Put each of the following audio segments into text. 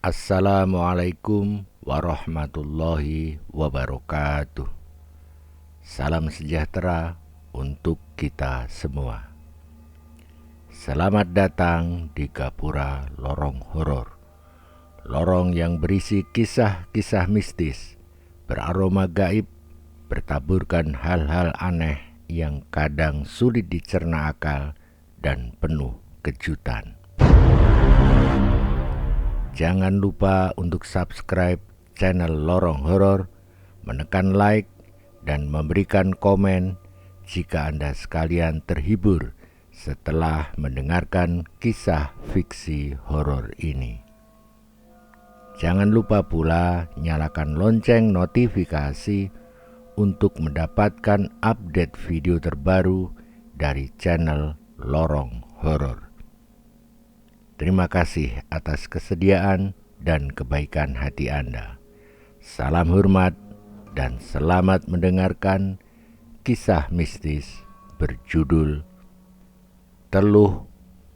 Assalamualaikum warahmatullahi wabarakatuh. Salam sejahtera untuk kita semua. Selamat datang di Gapura Lorong Horor. Lorong yang berisi kisah-kisah mistis, beraroma gaib, bertaburkan hal-hal aneh yang kadang sulit dicerna akal dan penuh kejutan. Jangan lupa untuk subscribe channel Lorong Horor, menekan like, dan memberikan komen jika Anda sekalian terhibur setelah mendengarkan kisah fiksi horor ini. Jangan lupa pula nyalakan lonceng notifikasi untuk mendapatkan update video terbaru dari channel Lorong Horor. Terima kasih atas kesediaan dan kebaikan hati Anda. Salam hormat dan selamat mendengarkan kisah mistis berjudul Teluh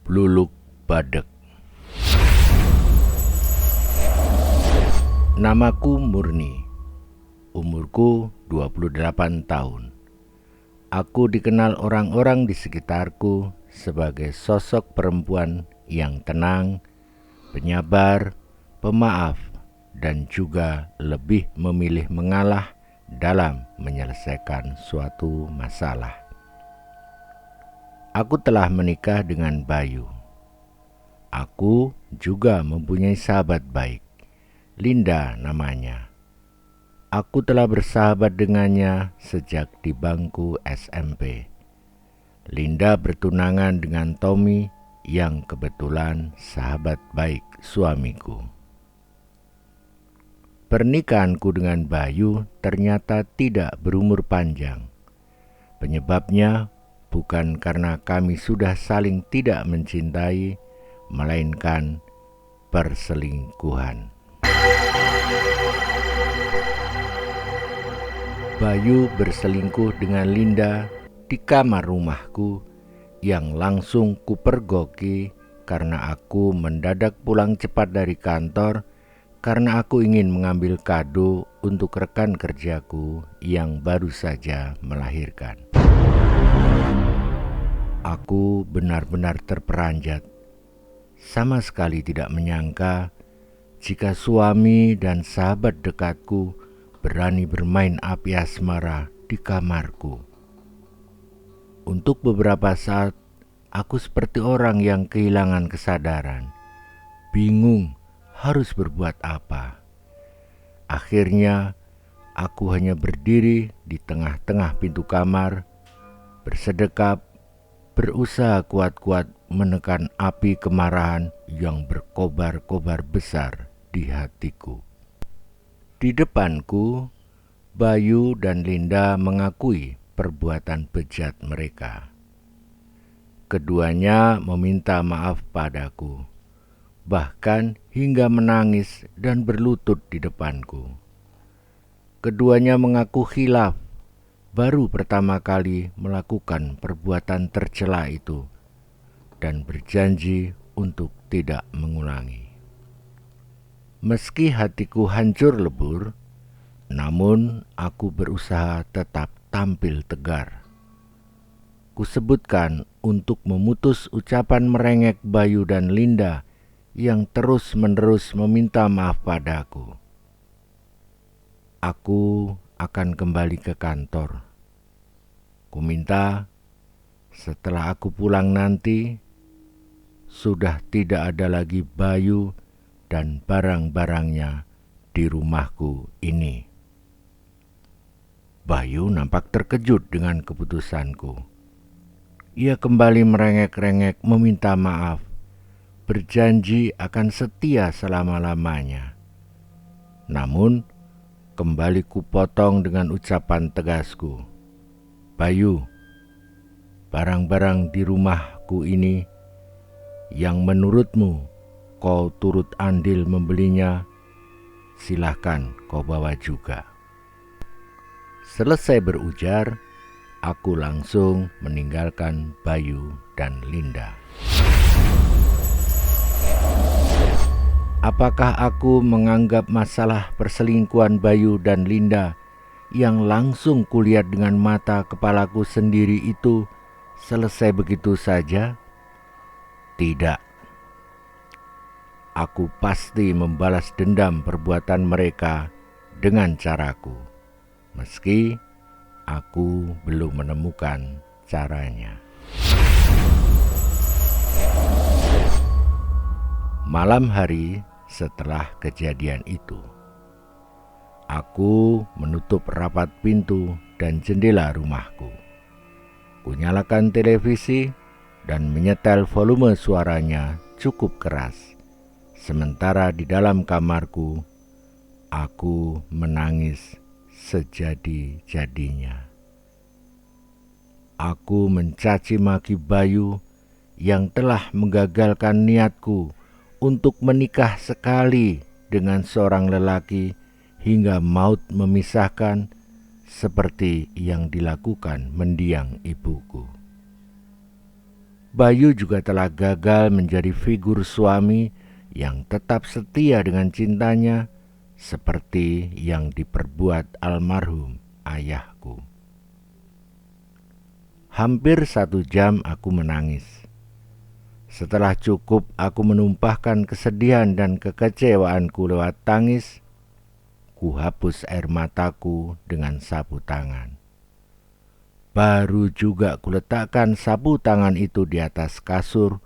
Bluluk Badeg. Namaku Murni. Umurku 28 tahun. Aku dikenal orang-orang di sekitarku sebagai sosok perempuan yang tenang, penyabar, pemaaf, dan juga lebih memilih mengalah dalam menyelesaikan suatu masalah. Aku telah menikah dengan Bayu. Aku juga mempunyai sahabat baik, Linda namanya. Aku telah bersahabat dengannya sejak di bangku SMP. Linda bertunangan dengan Tommy yang kebetulan sahabat baik suamiku. Pernikahanku dengan Bayu ternyata tidak berumur panjang. Penyebabnya bukan karena kami sudah saling tidak mencintai, melainkan perselingkuhan. Bayu berselingkuh dengan Linda di kamar rumahku yang langsung kupergoki karena aku mendadak pulang cepat dari kantor karena aku ingin mengambil kado untuk rekan kerjaku yang baru saja melahirkan. Aku benar-benar terperanjat, sama sekali tidak menyangka jika suami dan sahabat dekatku berani bermain api asmara di kamarku. Untuk beberapa saat, aku seperti orang yang kehilangan kesadaran, bingung harus berbuat apa. Akhirnya, aku hanya berdiri di tengah-tengah pintu kamar, bersedekap, berusaha kuat-kuat menekan api kemarahan yang berkobar-kobar besar di hatiku. Di depanku, Bayu dan Linda mengakui perbuatan bejat mereka. Keduanya meminta maaf padaku, bahkan hingga menangis dan berlutut di depanku. Keduanya mengaku khilaf, baru pertama kali melakukan perbuatan tercela itu, dan berjanji untuk tidak mengulangi. Meski hatiku hancur lebur, namun aku berusaha tetap tampil tegar. Kusebutkan untuk memutus ucapan merengek Bayu dan Linda yang terus-menerus meminta maaf padaku. Aku akan kembali ke kantor. Kuminta setelah aku pulang nanti, sudah tidak ada lagi Bayu dan barang-barangnya di rumahku ini. Bayu nampak terkejut dengan keputusanku. Ia kembali merengek-rengek meminta maaf, berjanji akan setia selama-lamanya. Namun, kembali kupotong dengan ucapan tegasku. Bayu, barang-barang di rumahku ini yang menurutmu kau turut andil membelinya, silahkan kau bawa juga. Selesai berujar, aku langsung meninggalkan Bayu dan Linda. Apakah aku menganggap masalah perselingkuhan Bayu dan Linda yang langsung kulihat dengan mata kepalaku sendiri itu selesai begitu saja? Tidak. Aku pasti membalas dendam perbuatan mereka dengan caraku, meski aku belum menemukan caranya. Malam hari setelah kejadian itu, aku menutup rapat pintu dan jendela rumahku. Kunyalakan televisi dan menyetel volume suaranya cukup keras. Sementara di dalam kamarku, aku menangis sejadi-jadinya. Aku mencaci maki Bayu yang telah menggagalkan niatku untuk menikah sekali dengan seorang lelaki hingga maut memisahkan, seperti yang dilakukan mendiang ibuku. Bayu juga telah gagal menjadi figur suami yang tetap setia dengan cintanya, seperti yang diperbuat almarhum ayahku. Hampir 1 jam aku menangis. Setelah cukup aku menumpahkan kesedihan dan kekecewaanku lewat tangis, ku hapus air mataku dengan sapu tangan. Baru juga kuletakkan sapu tangan itu di atas kasur,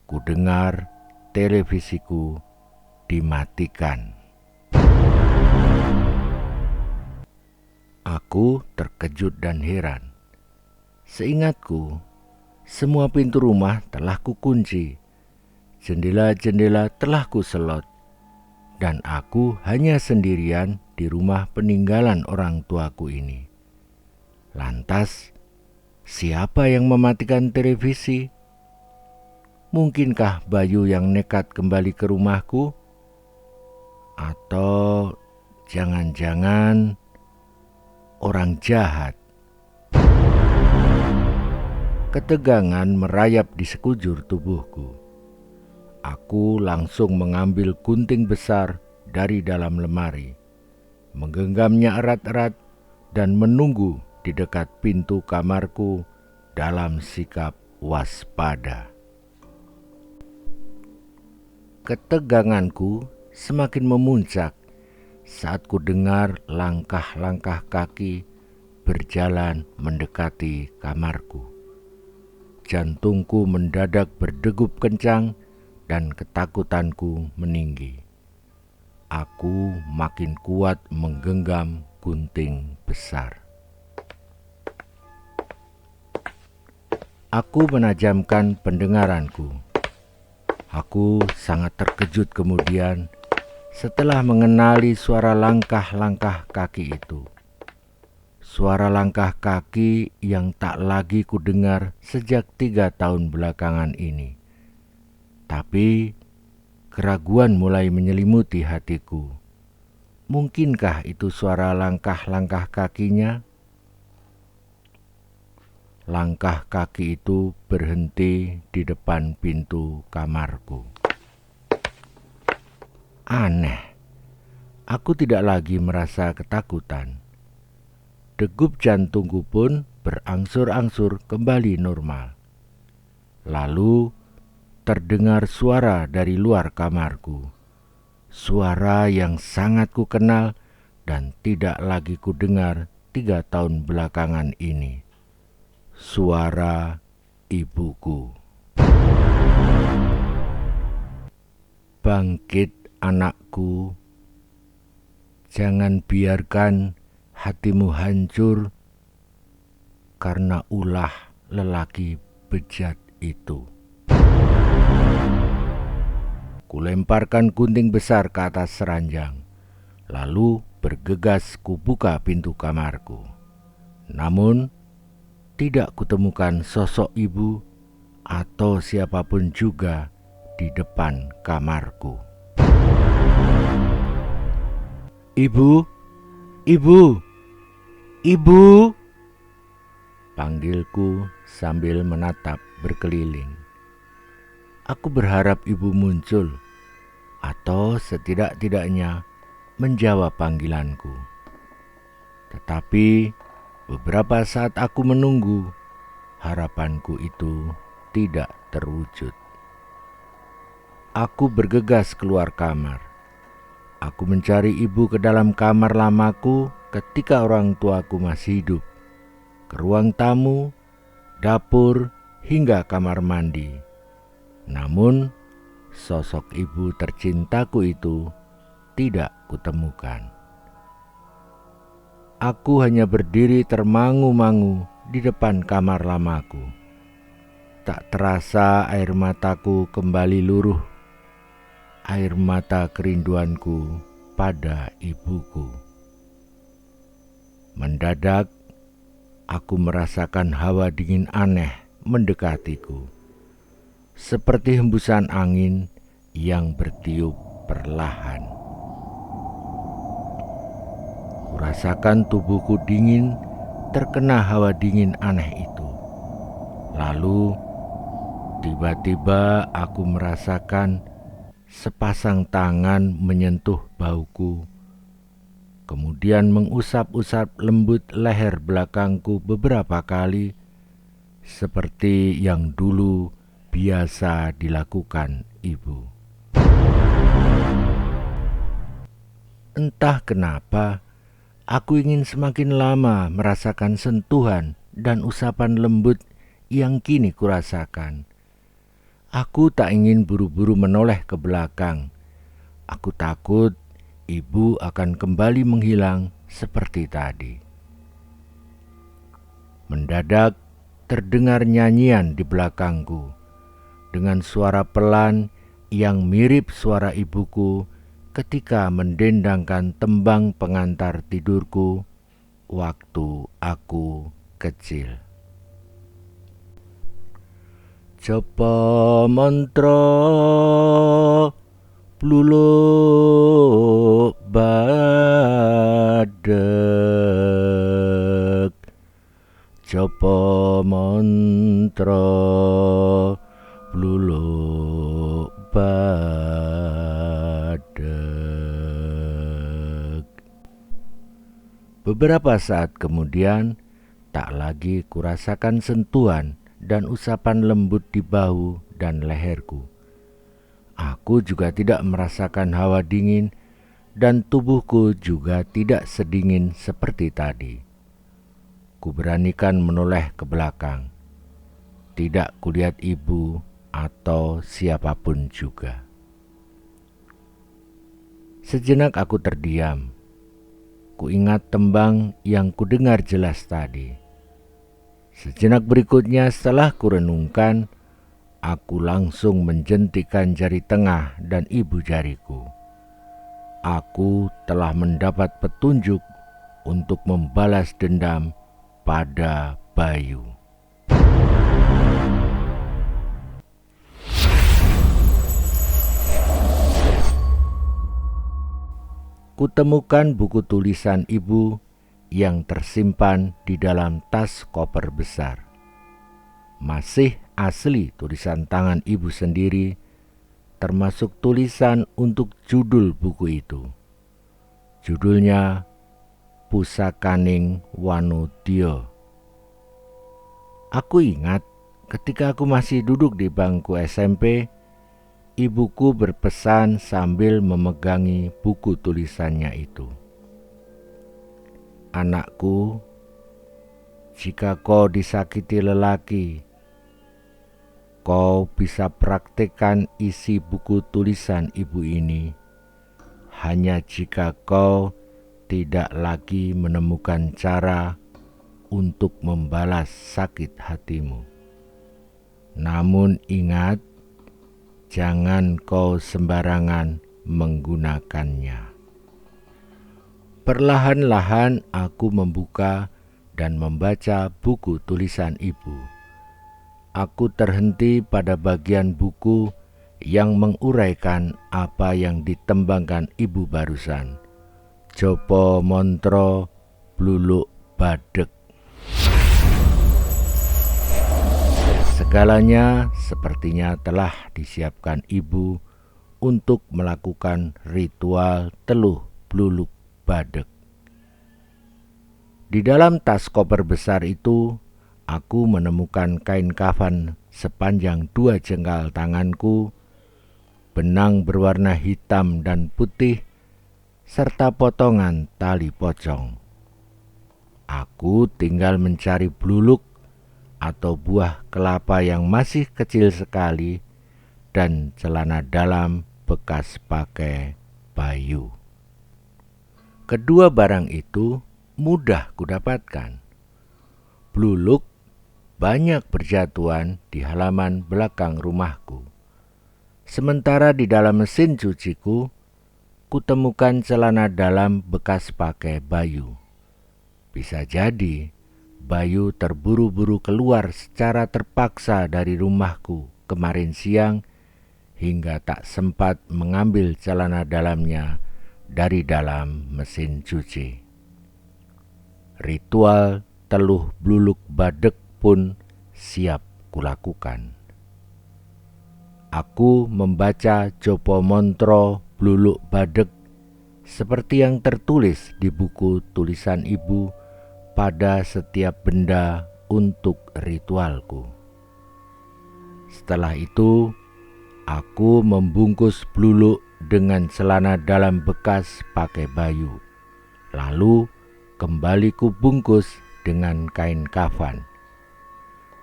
ku dengar televisiku dimatikan. Aku terkejut dan heran. Seingatku, semua pintu rumah telah kukunci, jendela-jendela telah kuselot, dan aku hanya sendirian di rumah peninggalan orang tuaku ini. Lantas, siapa yang mematikan televisi? Mungkinkah Bayu yang nekat kembali ke rumahku? Atau jangan-jangan orang jahat? Ketegangan merayap di sekujur tubuhku. Aku langsung mengambil gunting besar dari dalam lemari, menggenggamnya erat-erat dan menunggu di dekat pintu kamarku dalam sikap waspada. Keteganganku semakin memuncak saat ku dengar langkah-langkah kaki berjalan mendekati kamarku. Jantungku mendadak berdegup kencang dan ketakutanku meninggi. Aku makin kuat menggenggam gunting besar. Aku menajamkan pendengaranku. Aku sangat terkejut kemudian setelah mengenali suara langkah-langkah kaki itu. Suara langkah kaki yang tak lagi kudengar sejak 3 tahun belakangan ini. Tapi keraguan mulai menyelimuti hatiku. Mungkinkah itu suara langkah-langkah kakinya? Langkah kaki itu berhenti di depan pintu kamarku. Aneh, aku tidak lagi merasa ketakutan. Degup jantungku pun berangsur-angsur kembali normal. Lalu terdengar suara dari luar kamarku. Suara yang sangat kukenal dan tidak lagi kudengar 3 tahun belakangan ini. Suara ibuku. Bangkit anakku, jangan biarkan hatimu hancur karena ulah lelaki bejat itu. Kulemparkan gunting besar ke atas ranjang, lalu bergegas kubuka pintu kamarku. Namun, tidak kutemukan sosok ibu atau siapapun juga di depan kamarku. Ibu, ibu, ibu, panggilku sambil menatap berkeliling. Aku berharap ibu muncul, atau setidak-tidaknya menjawab panggilanku. Tetapi beberapa saat aku menunggu, harapanku itu tidak terwujud. Aku bergegas keluar kamar. Aku mencari ibu ke dalam kamar lamaku ketika orang tuaku masih hidup, ke ruang tamu, dapur, hingga kamar mandi. Namun, sosok ibu tercintaku itu tidak kutemukan. Aku hanya berdiri termangu-mangu di depan kamar lamaku. Tak terasa air mataku kembali luruh, air mata kerinduanku pada ibuku. Mendadak, aku merasakan hawa dingin aneh mendekatiku, seperti hembusan angin yang bertiup perlahan. Kurasakan tubuhku dingin terkena hawa dingin aneh itu. Lalu, tiba-tiba aku merasakan sepasang tangan menyentuh bauku, kemudian mengusap-usap lembut leher belakangku beberapa kali, seperti yang dulu biasa dilakukan ibu. Entah kenapa, aku ingin semakin lama merasakan sentuhan dan usapan lembut yang kini kurasakan. Aku tak ingin buru-buru menoleh ke belakang. Aku takut ibu akan kembali menghilang seperti tadi. Mendadak terdengar nyanyian di belakangku dengan suara pelan yang mirip suara ibuku ketika mendendangkan tembang pengantar tidurku waktu aku kecil. Japa mantra bluluk badhek, japa mantra bluluk badhek. Beberapa saat kemudian, tak lagi kurasakan sentuhan dan usapan lembut di bahu dan leherku. Aku juga tidak merasakan hawa dingin dan tubuhku juga tidak sedingin seperti tadi. Kuberanikan menoleh ke belakang. Tidak kulihat ibu atau siapapun juga. Sejenak aku terdiam. Kuingat tembang yang kudengar jelas tadi. Sejenak berikutnya setelah kurenungkan, aku langsung menjentikan jari tengah dan ibu jariku. Aku telah mendapat petunjuk untuk membalas dendam pada Bayu. Kutemukan buku tulisan ibu yang tersimpan di dalam tas koper besar. Masih asli tulisan tangan ibu sendiri, termasuk tulisan untuk judul buku itu. Judulnya Pusakaning Wanudya. Aku ingat ketika aku masih duduk di bangku SMP, ibuku berpesan sambil memegangi buku tulisannya itu. Anakku, jika kau disakiti lelaki, kau bisa praktekkan isi buku tulisan ibu ini hanya jika kau tidak lagi menemukan cara untuk membalas sakit hatimu. Namun ingat, jangan kau sembarangan menggunakannya. Perlahan-lahan aku membuka dan membaca buku tulisan ibu. Aku terhenti pada bagian buku yang menguraikan apa yang ditembangkan ibu barusan. Japa mantra bluluk badhek. Segalanya sepertinya telah disiapkan ibu untuk melakukan ritual teluh bluluk badeg. Di dalam tas koper besar itu, aku menemukan kain kafan sepanjang 2 jengkal tanganku, benang berwarna hitam dan putih, serta potongan tali pocong. Aku tinggal mencari bluluk atau buah kelapa yang masih kecil sekali dan celana dalam bekas pakai Bayu. Kedua barang itu mudah kudapatkan. Bluluk banyak berjatuhan di halaman belakang rumahku. Sementara di dalam mesin cuciku, kutemukan celana dalam bekas pakai Bayu. Bisa jadi Bayu terburu-buru keluar secara terpaksa dari rumahku kemarin siang hingga tak sempat mengambil celana dalamnya dari dalam mesin cuci. Ritual teluh bluluk badeg pun siap kulakukan. Aku membaca Jopo Montro bluluk badeg seperti yang tertulis di buku tulisan ibu pada setiap benda untuk ritualku. Setelah itu, aku membungkus bluluk dengan celana dalam bekas pakai Bayu. Lalu kembali kubungkus dengan kain kafan.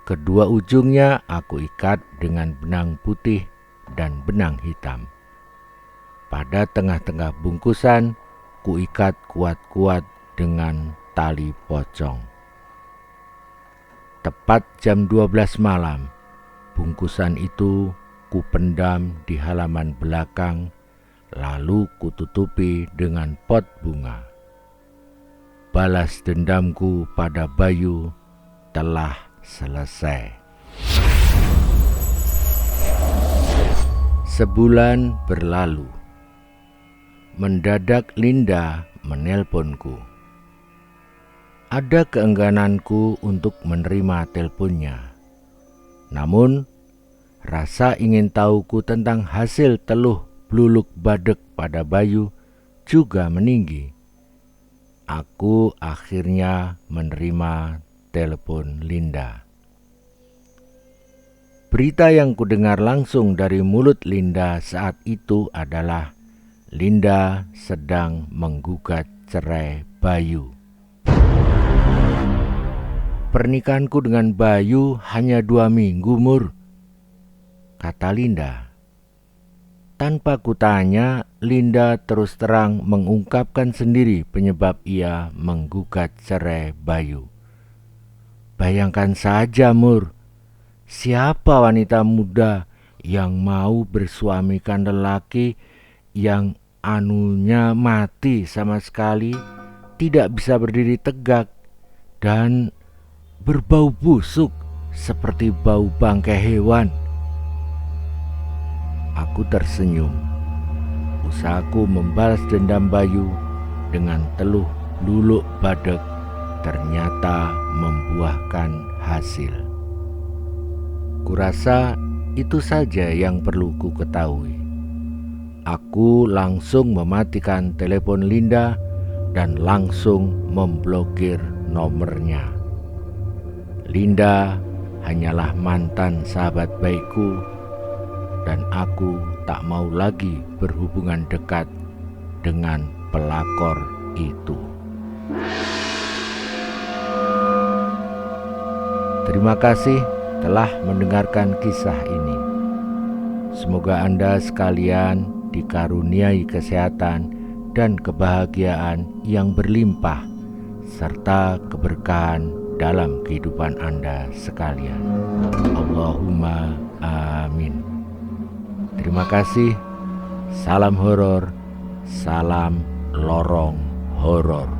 Kedua ujungnya aku ikat dengan benang putih dan benang hitam. Pada tengah-tengah bungkusan, kuikat kuat-kuat dengan tali pocong. Tepat jam 12 malam, bungkusan itu kupendam di halaman belakang, lalu kututupi dengan pot bunga. Balas dendamku pada Bayu telah selesai. Sebulan berlalu. Mendadak Linda menelponku. Ada keenggananku untuk menerima teleponnya. Namun, rasa ingin tahuku tentang hasil teluh bluluk badeg pada Bayu juga meninggi. Aku akhirnya menerima telepon Linda. Berita yang kudengar langsung dari mulut Linda saat itu adalah Linda sedang menggugat cerai Bayu. Pernikahanku dengan Bayu hanya 2 minggu, Mur, kata Linda. Tanpa kutanya, Linda terus terang mengungkapkan sendiri penyebab ia menggugat cerai Bayu. Bayangkan saja, Mur, siapa wanita muda yang mau bersuamikan lelaki yang anunya mati sama sekali, tidak bisa berdiri tegak, dan berbau busuk seperti bau bangkai hewan. Aku tersenyum. Usahaku membalas dendam Bayu dengan teluh bluluk badeg ternyata membuahkan hasil. Kurasa itu saja yang perlu ku ketahui. Aku langsung mematikan telepon Linda dan langsung memblokir nomornya. Linda hanyalah mantan sahabat baikku, dan aku tak mau lagi berhubungan dekat dengan pelakor itu. Terima kasih telah mendengarkan kisah ini. Semoga Anda sekalian dikaruniai kesehatan dan kebahagiaan yang berlimpah serta keberkahan dalam kehidupan Anda sekalian. Allahumma amin. Terima kasih. Salam horor, salam lorong horor.